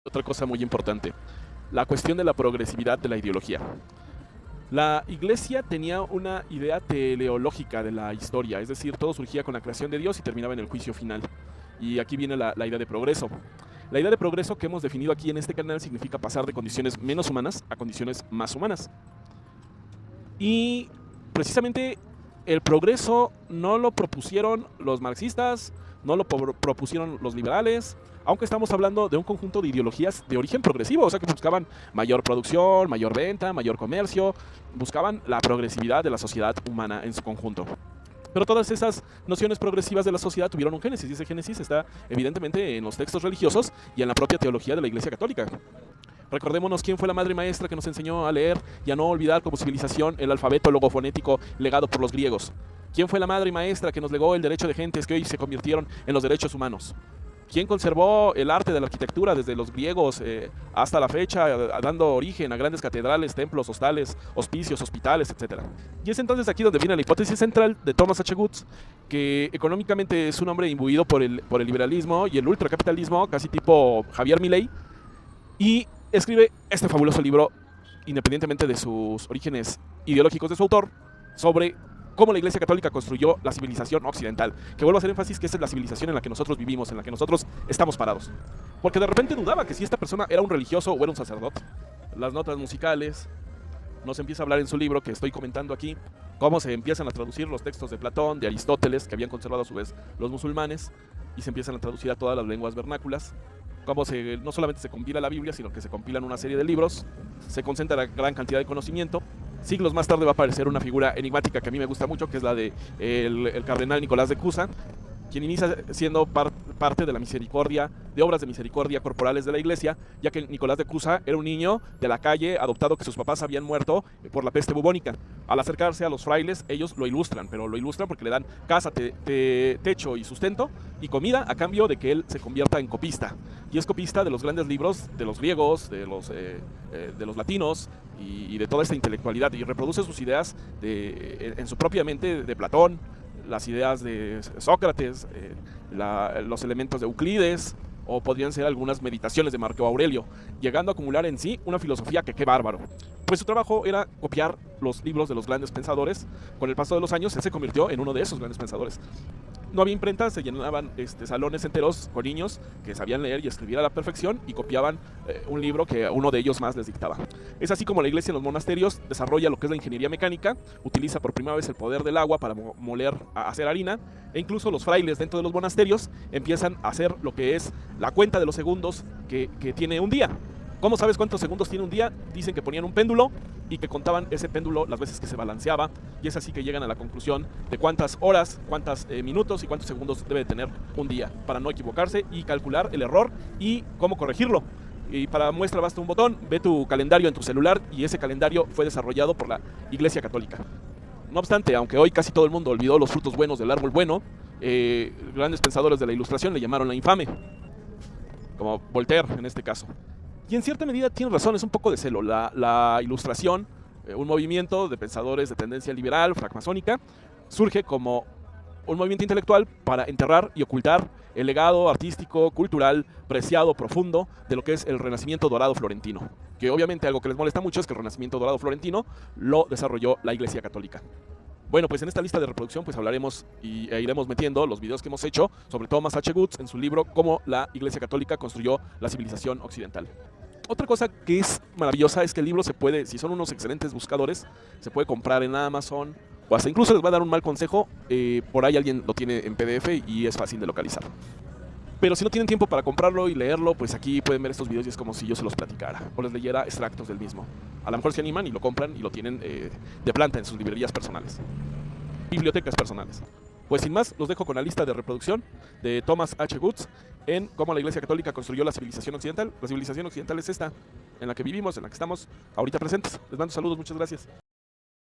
Otra cosa muy importante, la cuestión de la progresividad de la ideología. La iglesia tenía una idea teleológica de la historia, es decir, todo surgía con la creación de Dios y terminaba en el juicio final. Y aquí viene la idea de progreso. La idea de progreso que hemos definido aquí en este canal significa pasar de condiciones menos humanas a condiciones más humanas. Y precisamente el progreso no lo propusieron los marxistas, no lo propusieron los liberales, aunque estamos hablando de un conjunto de ideologías de origen progresivo, o sea que buscaban mayor producción, mayor venta, mayor comercio, buscaban la progresividad de la sociedad humana en su conjunto. Pero todas esas nociones progresivas de la sociedad tuvieron un génesis, y ese génesis está evidentemente en los textos religiosos y en la propia teología de la Iglesia Católica. Recordémonos quién fue la madre maestra que nos enseñó a leer y a no olvidar como civilización el alfabeto logofonético legado por los griegos. ¿Quién fue la madre maestra que nos legó el derecho de gentes que hoy se convirtieron en los derechos humanos? ¿Quién conservó el arte de la arquitectura desde los griegos hasta la fecha, dando origen a grandes catedrales, templos, hostales, hospicios, hospitales, etcétera? Y es entonces aquí donde viene la hipótesis central de Thomas H. Woods, que económicamente es un hombre imbuido por el liberalismo y el ultracapitalismo, casi tipo Javier Milei, y escribe este fabuloso libro, independientemente de sus orígenes ideológicos de su autor, sobre cómo la Iglesia Católica construyó la civilización occidental, que vuelvo a hacer énfasis que esa es la civilización en la que nosotros vivimos, en la que nosotros estamos parados. Porque de repente dudaba que si esta persona era un religioso o era un sacerdote. Las notas musicales, nos empieza a hablar en su libro que estoy comentando aquí, cómo se empiezan a traducir los textos de Platón, de Aristóteles, que habían conservado a su vez los musulmanes, y se empiezan a traducir a todas las lenguas vernáculas. Cómo no solamente se compila la Biblia, sino que se compilan una serie de libros, se concentra la gran cantidad de conocimiento. Siglos más tarde va a aparecer una figura enigmática que a mí me gusta mucho, que es la de el cardenal Nicolás de Cusa, quien inicia siendo parte de la misericordia, de obras de misericordia corporales de la iglesia, ya que Nicolás de Cusa era un niño de la calle adoptado que sus papás habían muerto por la peste bubónica. Al acercarse a los frailes, ellos lo ilustran, pero lo ilustran porque le dan casa, techo y sustento y comida a cambio de que él se convierta en copista. Y es copista de los grandes libros de los griegos, de los latinos y de toda esta intelectualidad, y reproduce sus ideas en su propia mente de Platón, las ideas de Sócrates, los elementos de Euclides, o podrían ser algunas meditaciones de Marco Aurelio, llegando a acumular en sí una filosofía que qué bárbaro. Pues su trabajo era copiar los libros de los grandes pensadores. Con el paso de los años él se convirtió en uno de esos grandes pensadores. No había imprenta, se llenaban salones enteros con niños que sabían leer y escribir a la perfección y copiaban un libro que uno de ellos más les dictaba. Es así como la iglesia en los monasterios desarrolla lo que es la ingeniería mecánica, utiliza por primera vez el poder del agua para moler, hacer harina, e incluso los frailes dentro de los monasterios empiezan a hacer lo que es la cuenta de los segundos que tiene un día. ¿Cómo sabes cuántos segundos tiene un día? Dicen que ponían un péndulo y que contaban ese péndulo las veces que se balanceaba, y es así que llegan a la conclusión de cuántas horas, cuántos minutos y cuántos segundos debe tener un día para no equivocarse y calcular el error y cómo corregirlo. Y para muestra basta un botón, ve tu calendario en tu celular, y ese calendario fue desarrollado por la Iglesia Católica. No obstante, aunque hoy casi todo el mundo olvidó los frutos buenos del árbol bueno, grandes pensadores de la Ilustración le llamaron la infame, como Voltaire en este caso. Y en cierta medida tiene razón, es un poco de celo. La Ilustración, un movimiento de pensadores de tendencia liberal, francmasónica, surge como un movimiento intelectual para enterrar y ocultar el legado artístico, cultural, preciado, profundo de lo que es el Renacimiento dorado florentino. Que obviamente algo que les molesta mucho es que el Renacimiento dorado florentino lo desarrolló la Iglesia Católica. Bueno, pues en esta lista de reproducción pues hablaremos e iremos metiendo los videos que hemos hecho sobre Thomas H. Woods en su libro Cómo la Iglesia Católica construyó la civilización occidental. Otra cosa que es maravillosa es que el libro se puede, si son unos excelentes buscadores, se puede comprar en Amazon, o hasta incluso les va a dar un mal consejo, por ahí alguien lo tiene en PDF y es fácil de localizar. Pero si no tienen tiempo para comprarlo y leerlo, pues aquí pueden ver estos videos y es como si yo se los platicara o les leyera extractos del mismo. A lo mejor se animan y lo compran y lo tienen de planta en sus librerías personales, bibliotecas personales. Pues sin más, los dejo con la lista de reproducción de Thomas H. Woods en cómo la Iglesia Católica construyó la civilización occidental. La civilización occidental es esta, en la que vivimos, en la que estamos ahorita presentes. Les mando saludos, muchas gracias.